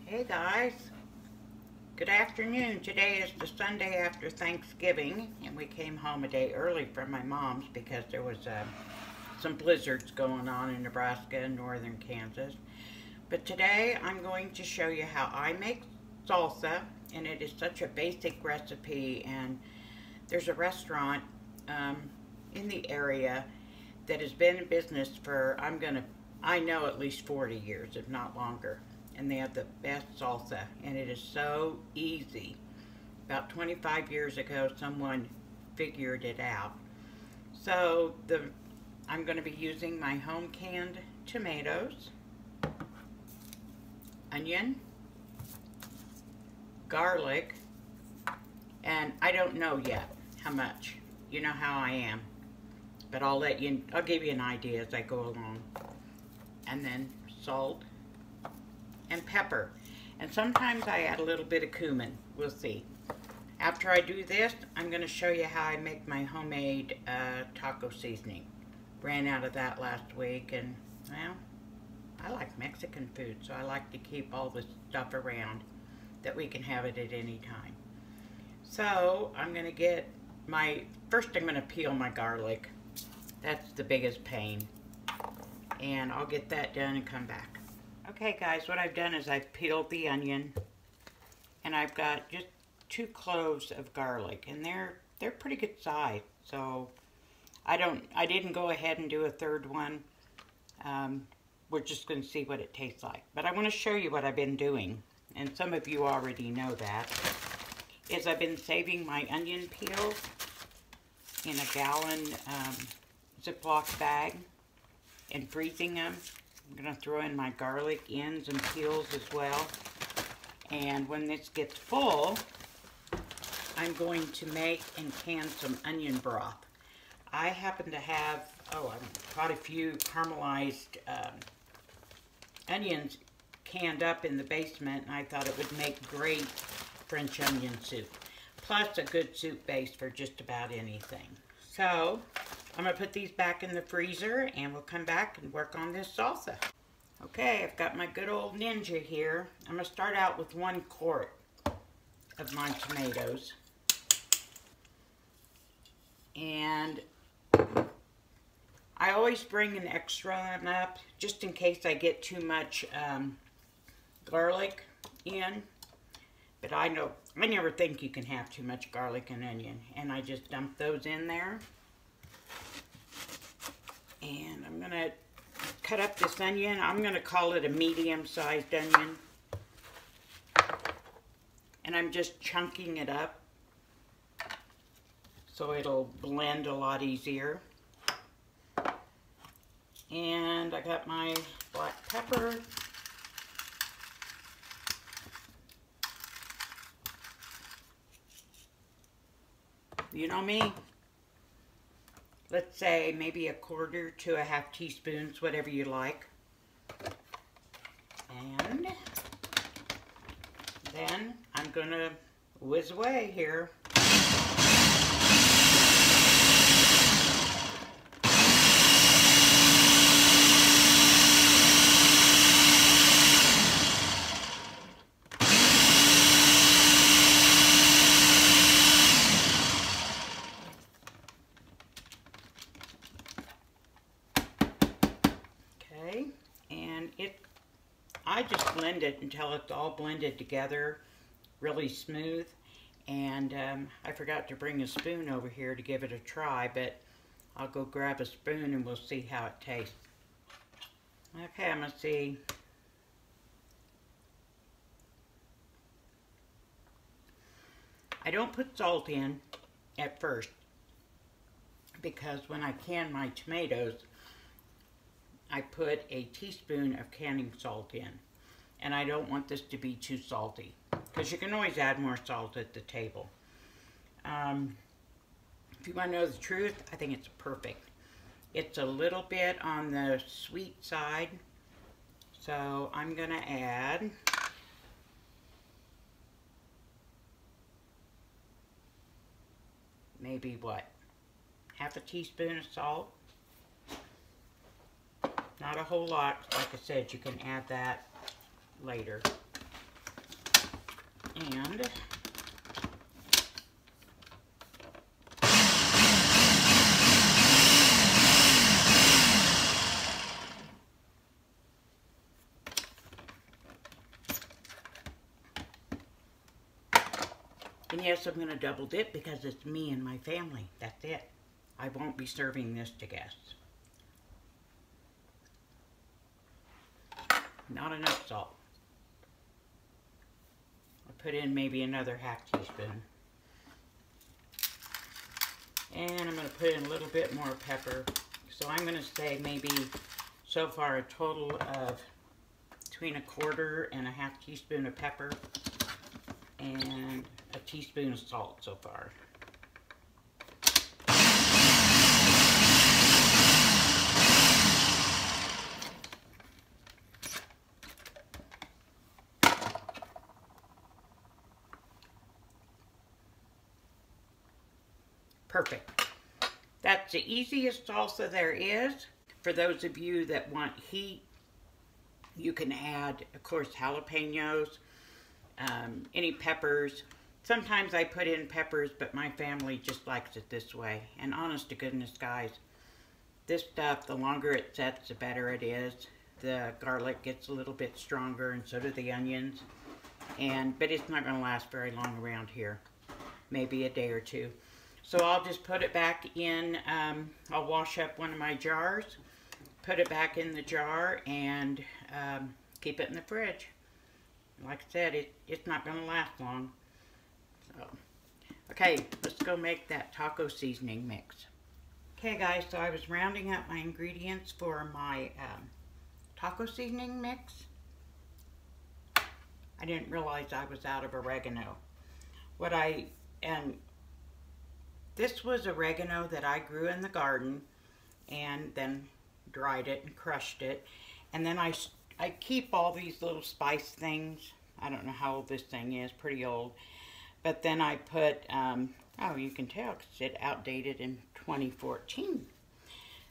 Hey guys, good afternoon. Today is the Sunday after Thanksgiving, and we came home a day early from my mom's because there was some blizzards going on in Nebraska and northern Kansas. But today I'm going to show you how I make salsa, and it is such a basic recipe. And there's a restaurant in the area that has been in business for I know at least 40 years, if not longer. And they have the best salsa, and it is so easy. About 25 years ago, someone figured it out. So I'm going to be using my home canned tomatoes, onion, garlic, and I don't know yet how much. You know how I am, but I'll give you an idea as I go along. And then salt and pepper, and sometimes I add a little bit of cumin. We'll see. After I do this, I'm going to show you how I make my homemade taco seasoning. Ran out of that last week, and well, I like Mexican food, so I like to keep all the stuff around that we can have it at any time. So I'm going to get first I'm going to peel my garlic. That's the biggest pain, and I'll get that done and come back. Okay guys, what I've done is I've peeled the onion, and I've got just 2 cloves of garlic, and they're pretty good size. So I didn't go ahead and do a third one. We're just going to see what it tastes like. But I want to show you what I've been doing, and some of you already know that. Is I've been saving my onion peels in a gallon Ziploc bag and freezing them. I'm going to throw in my garlic ends and peels as well. And when this gets full, I'm going to make and can some onion broth. I happen to have, quite a few caramelized onions canned up in the basement, and I thought it would make great French onion soup. Plus a good soup base for just about anything. So I'm going to put these back in the freezer, and we'll come back and work on this salsa. Okay, I've got my good old Ninja here. I'm going to start out with 1 quart of my tomatoes. And I always bring an extra one up just in case I get too much garlic in. But I never think you can have too much garlic and onion. And I just dump those in there. And I'm going to cut up this onion. I'm going to call it a medium-sized onion. And I'm just chunking it up so it'll blend a lot easier. And I got my black pepper. You know me. Let's say maybe 1/4 to 1/2 teaspoons, whatever you like. And then I'm going to whiz away here. I just blend it until it's all blended together, really smooth. And I forgot to bring a spoon over here to give it a try, but I'll go grab a spoon and we'll see how it tastes. Okay, I'm going to see. I don't put salt in at first because when I can my tomatoes, I put a teaspoon of canning salt in. And I don't want this to be too salty, because you can always add more salt at the table. If you want to know the truth, I think it's perfect. It's a little bit on the sweet side, so I'm going to add maybe, what, 1/2 teaspoon of salt. Not a whole lot. Like I said, you can add that later. And yes, I'm going to double dip because it's me and my family. That's it. I won't be serving this to guests. Not enough salt. I'll put in maybe another half teaspoon. And I'm going to put in a little bit more pepper. So I'm going to say maybe so far a total of between 1/4 and a half teaspoon of pepper and a teaspoon of salt so far. Perfect. That's the easiest salsa there is. For those of you that want heat, you can add, of course, jalapenos, any peppers. Sometimes I put in peppers, but my family just likes it this way. And honest to goodness, guys, this stuff, the longer it sets, the better it is. The garlic gets a little bit stronger, and so do the onions. But it's not going to last very long around here. Maybe a day or two. So I'll just put it back in. I'll wash up one of my jars, put it back in the jar, and keep it in the fridge. Like I said, it's not going to last long. So, okay, let's go make that taco seasoning mix. Okay, guys, so I was rounding up my ingredients for my taco seasoning mix. I didn't realize I was out of oregano. This was oregano that I grew in the garden and then dried it and crushed it. And then I keep all these little spice things. I don't know how old this thing is, pretty old. But then I put, oh, you can tell because it outdated in 2014.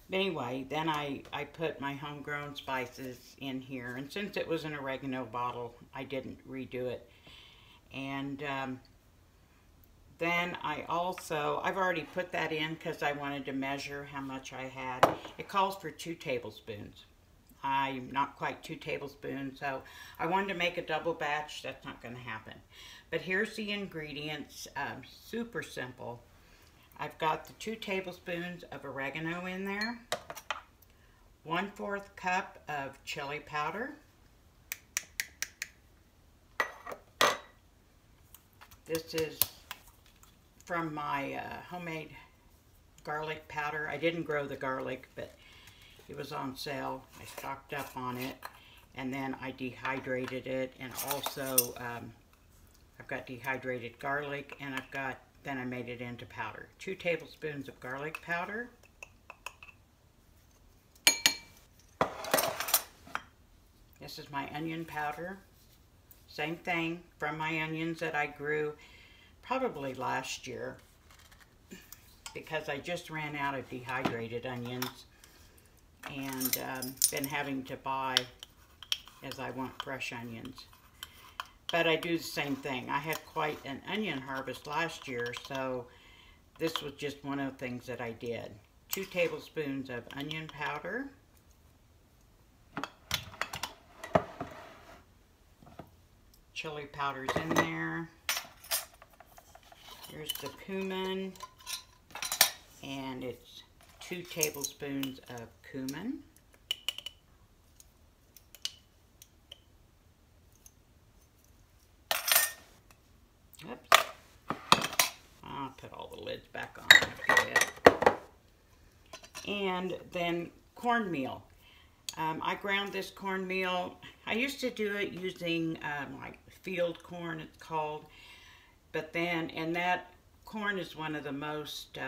But anyway, then I put my homegrown spices in here. And since it was an oregano bottle, I didn't redo it. And then I've already put that in because I wanted to measure how much I had. It calls for 2 tablespoons. I'm not quite 2 tablespoons, so I wanted to make a double batch. That's not going to happen. But here's the ingredients, super simple. I've got the 2 tablespoons of oregano in there, 1/4 cup of chili powder, this is from my homemade garlic powder. I didn't grow the garlic, but it was on sale. I stocked up on it, and then I dehydrated it, and also I've got dehydrated garlic, and then I made it into powder. 2 tablespoons of garlic powder. This is my onion powder. Same thing from my onions that I grew probably last year because I just ran out of dehydrated onions and been having to buy as I want fresh onions. But I do the same thing. I had quite an onion harvest last year, so this was just one of the things that I did. 2 tablespoons of onion powder. Chili powder's in there. Here's the cumin, and it's 2 tablespoons of cumin. Oops. I'll put all the lids back on after that. And then cornmeal. I ground this cornmeal. I used to do it using like field corn, it's called. But then, and that corn is one of the most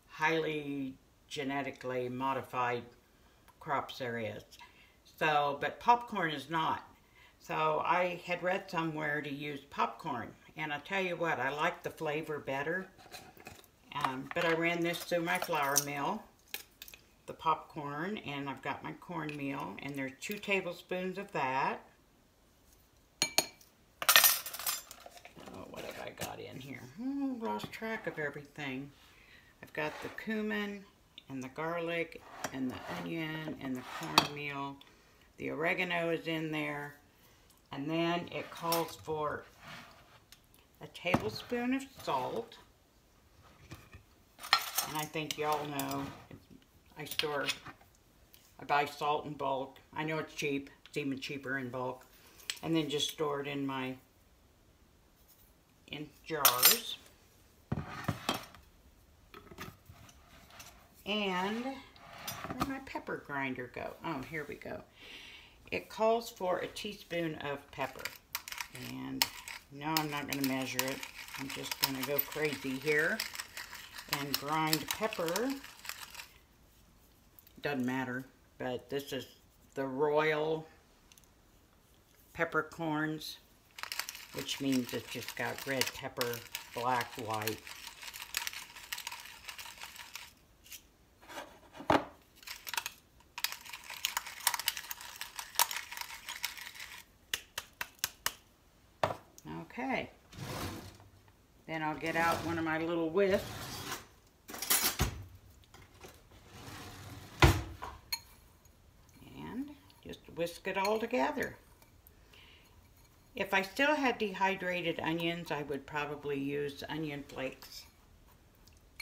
highly genetically modified crops there is. So, but popcorn is not. So I had read somewhere to use popcorn, and I tell you what, I like the flavor better. But I ran this through my flour mill, the popcorn, and I've got my cornmeal, and there's 2 tablespoons of that. lost track of everything. I've got the cumin and the garlic and the onion and the cornmeal. The oregano is in there. And then it calls for a tablespoon of salt. And I think y'all know, I buy salt in bulk. I know it's cheap. It's even cheaper in bulk. And then just store it in jars. And where'd my pepper grinder go? Oh, here we go. It calls for a teaspoon of pepper. And no, I'm not going to measure it. I'm just going to go crazy here and grind pepper. Doesn't matter, but this is the royal peppercorns, which means it's just got red pepper, black, white. Okay, then I'll get out one of my little whisks and just whisk it all together. If I still had dehydrated onions, I would probably use onion flakes.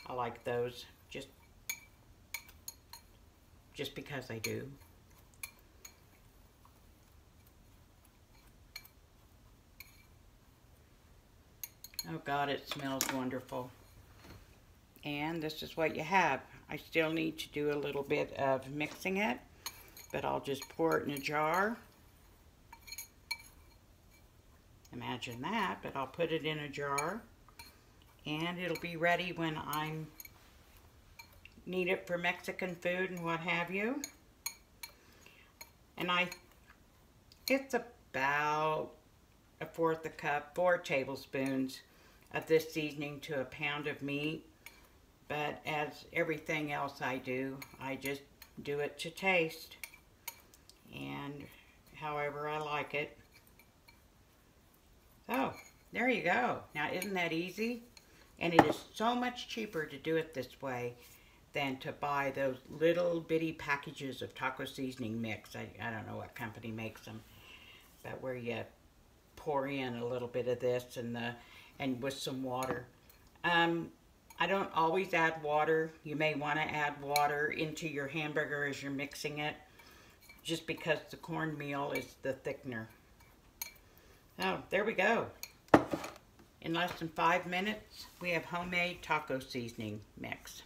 I like those just because I do. Oh God, it smells wonderful. And this is what you have. I still need to do a little bit of mixing it, but I'll just pour it in a jar. Imagine that, but I'll put it in a jar and it'll be ready when I need it for Mexican food and what have you. And it's about a fourth a cup, 4 tablespoons of this seasoning to a pound of meat. But as everything else I do, I just do it to taste and however I like it. So there you go. Now isn't that easy? And it is so much cheaper to do it this way than to buy those little bitty packages of taco seasoning mix. I don't know what company makes them, but where you pour in a little bit of this and with some water. I don't always add water. You may want to add water into your hamburger as you're mixing it, just because the cornmeal is the thickener. Oh, there we go. In less than 5 minutes, we have homemade taco seasoning mix.